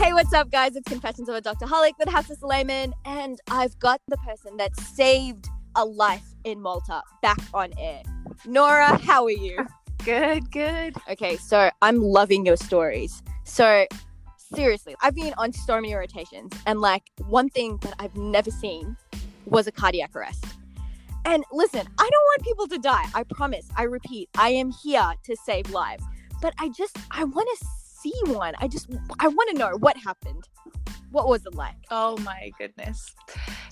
Hey, what's up, guys? It's Confessions of a Doctorholic with Hafsa Suleiman, and I've got the person that saved a life in Malta back on air. Nora, how are you? Good. Okay, so I'm loving your stories. So, seriously, I've been on so many rotations, and one thing that I've never seen was a cardiac arrest. And listen, I don't want people to die. I promise. I repeat, I am here to save lives. But I want to see one. I want to know what happened. What was it like? Oh my goodness.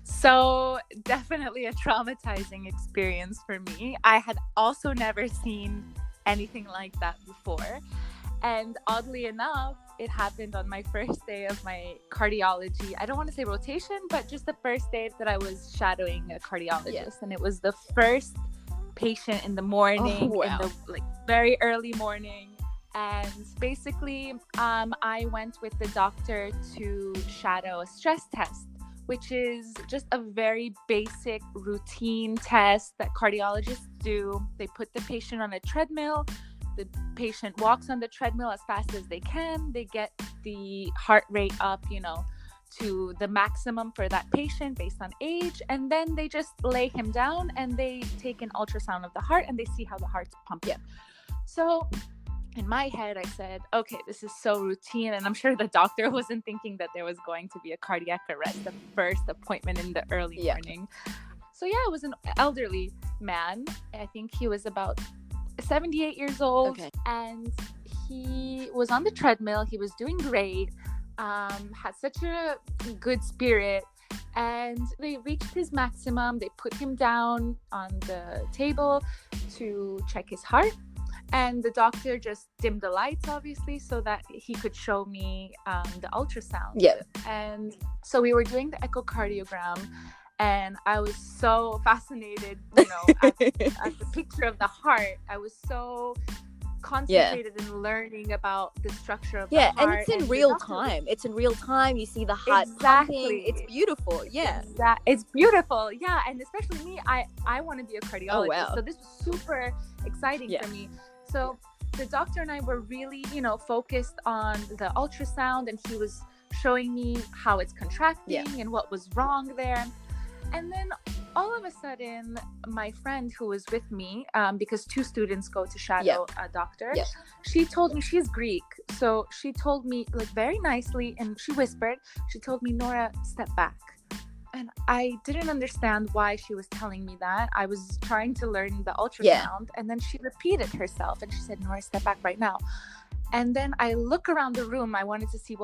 So definitely a traumatizing experience for me. I had also never seen anything like that before. And oddly enough, it happened on my first day of my cardiology. I don't want to say rotation, but just the first day that I was shadowing a cardiologist. Yeah. And it was the first patient in the morning, Oh, wow. in the very early morning. And basically, I went with the doctor to shadow a stress test, which is just a very basic routine test that cardiologists do. They put the patient on a treadmill. The patient walks on the treadmill as fast as they can. They get the heart rate up, to the maximum for that patient based on age. And then they just lay him down and they take an ultrasound of the heart and they see how the heart's pumping. So in my head, I said, okay, this is so routine. And I'm sure the doctor wasn't thinking that there was going to be a cardiac arrest, the first appointment in the early morning. So it was an elderly man. I think he was about 78 years old. Okay. And he was on the treadmill. He was doing great, had such a good spirit. And they reached his maximum. They put him down on the table to check his heart. And the doctor just dimmed the lights, obviously, so that he could show me the ultrasound. Yeah. And so we were doing the echocardiogram, and I was so fascinated, at the picture of the heart. I was so concentrated in learning about the structure of the heart. And it's in real time. It's in real time. You see the heart pumping. It's beautiful. Yeah. It's beautiful. Yeah. And especially me, I want to be a cardiologist. Oh, wow. So this was super exciting for me. So the doctor and I were really, focused on the ultrasound, and he was showing me how it's contracting and what was wrong there. And then all of a sudden, my friend who was with me, because 2 students go to shadow a doctor, she told me, she's Greek. So she told me very nicely, and she whispered, she told me, Nora, step back. And I didn't understand why she was telling me that. I was trying to learn the ultrasound. And then she repeated herself and she said, Nora, step back right now. And then I look around the room. I wanted to see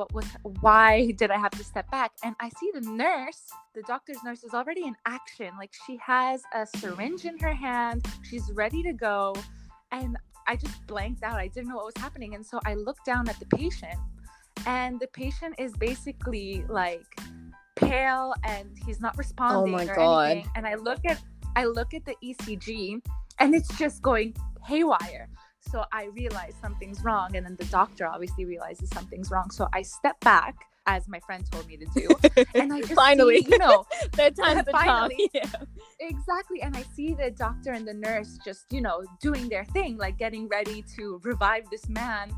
why did I have to step back? And I see the doctor's nurse is already in action. She has a syringe in her hand. She's ready to go. And I just blanked out. I didn't know what was happening. And so I looked down at the patient, and the patient is basically pale and he's not responding anything. And I look at the ECG, and it's just going haywire. So I realized something's wrong, and then the doctor obviously realizes something's wrong. So I step back, as my friend told me to do, and I just finally, see, third time's the charm. Yeah. Exactly. And I see the doctor and the nurse just, doing their thing, getting ready to revive this man.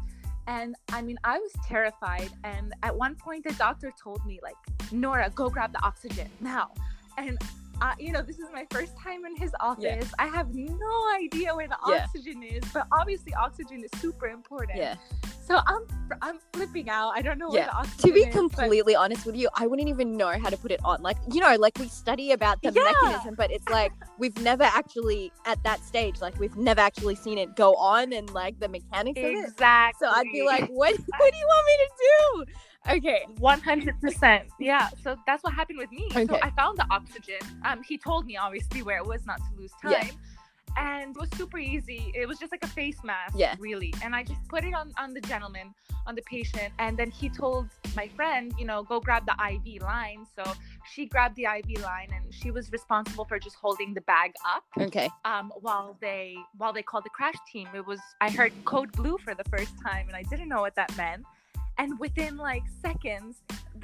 And I mean, I was terrified. And at one point, the doctor told me, Nora, go grab the oxygen now. And, this is my first time in his office. Yeah. I have no idea where the oxygen is, but obviously oxygen is super important. Yeah. So I'm flipping out. I don't know where the oxygen is. To be completely honest with you, I wouldn't even know how to put it on. We study about the mechanism, but it's we've never actually, at that stage, we've never actually seen it go on and the mechanics of it. Exactly. So I'd be what do you want me to do? Okay. 100%. Yeah. So that's what happened with me. Okay. So I found the oxygen. He told me obviously where it was, not to lose time. Yeah. And it was super easy. It was just a face mask, really. And I just put it on the gentleman, on the patient. And then he told my friend, go grab the IV line. So she grabbed the IV line, and she was responsible for just holding the bag up. Okay. While they called the crash team. I heard code blue for the first time, and I didn't know what that meant. And within seconds,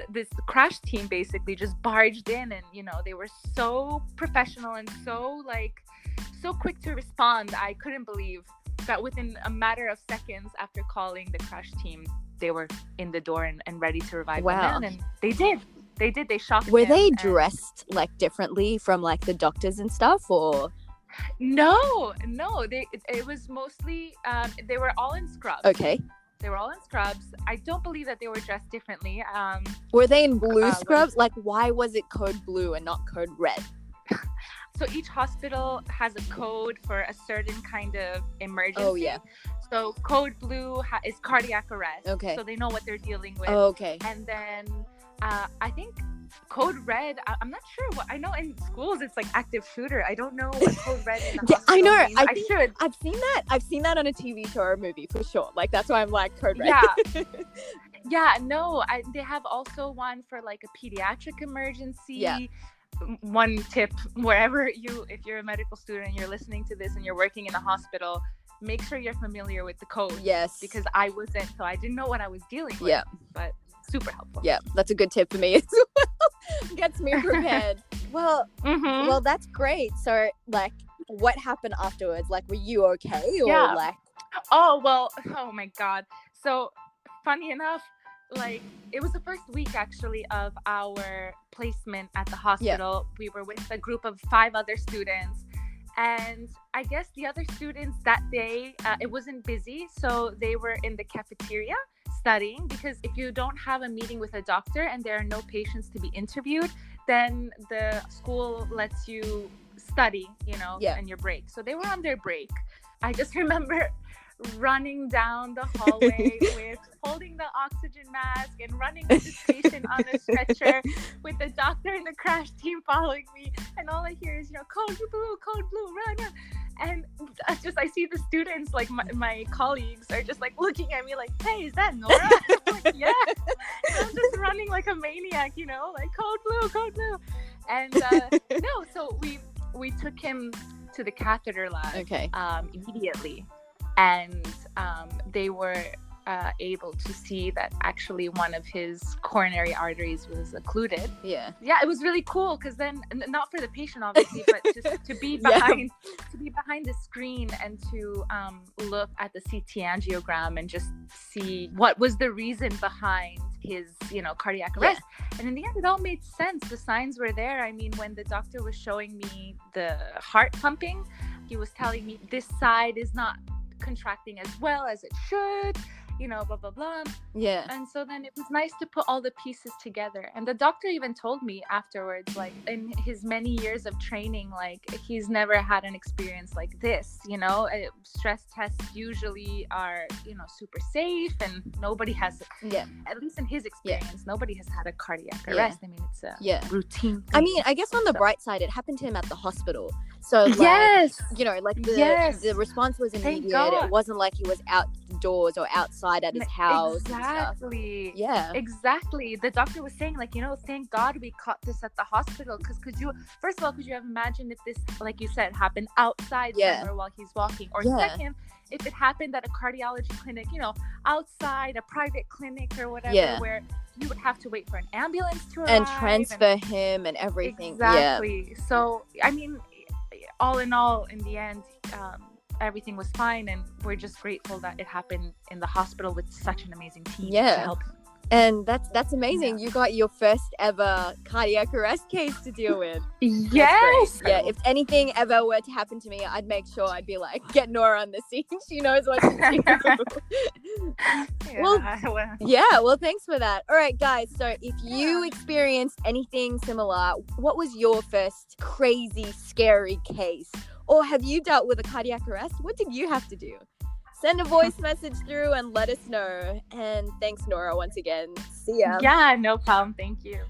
this crash team basically just barged in, and they were so professional and so quick to respond. I couldn't believe that within a matter of seconds after calling the crash team, they were in the door and ready to revive Wow. the man. And they did. They shocked Were him. they and- dressed like differently from like the doctors and stuff, or? No, it was mostly they were all in scrubs. Okay. They were all in scrubs. I don't believe that they were dressed differently. Were they in blue what scrubs? Like, why was it code blue and not code red? So each hospital has a code for a certain kind of emergency. Oh, yeah. So code blue is cardiac arrest. Okay. So they know what they're dealing with. Oh, okay. And then I think code red, I'm not sure what, I know in schools it's like active shooter. I don't know what code red in the Yeah, I hospital know. means. I think should. I've seen that. I've seen that on a TV show or a movie for sure. Like, that's why I'm like code red. Yeah. Yeah, no, they have also one for like a pediatric emergency. Yeah. One tip, if you're a medical student and you're listening to this and you're working in a hospital, make sure you're familiar with the code. Yes. Because I wasn't, so I didn't know what I was dealing with. Yeah. But super helpful. Yeah, that's a good tip for me as well. Gets me prepared. Well, Mm-hmm. well, that's great. So, like, what happened afterwards? Like, were you okay, or Yeah. like? Oh, well, oh my God. So, funny enough, like, it was the first week actually of our placement at the hospital. We were with a group of 5 other students. And I guess the other students that day, it wasn't busy. So they were in the cafeteria studying, because if you don't have a meeting with a doctor and there are no patients to be interviewed, then the school lets you study, Yeah. in your break. So they were on their break. I just remember running down the hallway with holding the oxygen mask and running with this patient on a stretcher with the doctor and the crash team following me, and all I hear is code blue, run. And I see the students, like my colleagues, are just like looking at me like, hey, is that Nora? I'm like, yeah. And I'm just running like a maniac, like code blue. And no, so we took him to the catheter lab. Okay. Immediately. And they were able to see that actually one of his coronary arteries was occluded. Yeah. Yeah, it was really cool, because then, not for the patient obviously, but just to be Yeah. behind the screen and to look at the CT angiogram and just see what was the reason behind his cardiac arrest. And in the end, it all made sense. The signs were there. I mean, when the doctor was showing me the heart pumping, he was telling me this side is not contracting as well as it should, blah blah blah. Yeah. And so then it was nice to put all the pieces together. And the doctor even told me afterwards, like, in his many years of training, like, he's never had an experience like this. Stress tests usually are super safe, and nobody has, Yeah. at least in his experience, nobody has had a cardiac Yeah. arrest. I mean, it's a Yeah. routine I thing. mean, I guess on the bright side, it happened to him at the hospital. So, like, Yes. like Yes. the response was Thank immediate. God. It wasn't like he was outdoors or outside at his house. And stuff. Exactly. Yeah. Exactly. The doctor was saying, like, thank God we caught this at the hospital, because could you have imagined if this, like you said, happened outside Yeah. somewhere while he's walking, or Yeah. second, if it happened at a cardiology clinic, outside a private clinic or whatever, Yeah. where you would have to wait for an ambulance to arrive And transfer him and everything. Exactly. So, I mean, all in all, in the end, everything was fine, and we're just grateful that it happened in the hospital with such an amazing team Yeah. to help him. And that's amazing. You got your first ever cardiac arrest case to deal with. Yes. Yeah, if anything ever were to happen to me, I'd make sure I'd be like, get Nora on the scene. She knows what to do. Well, thanks for that. All right, guys. So if you experienced anything similar, what was your first crazy, scary case? Or have you dealt with a cardiac arrest? What did you have to do? Send a voice message through and let us know. And thanks, Nora, once again. See ya. Yeah, no problem. Thank you.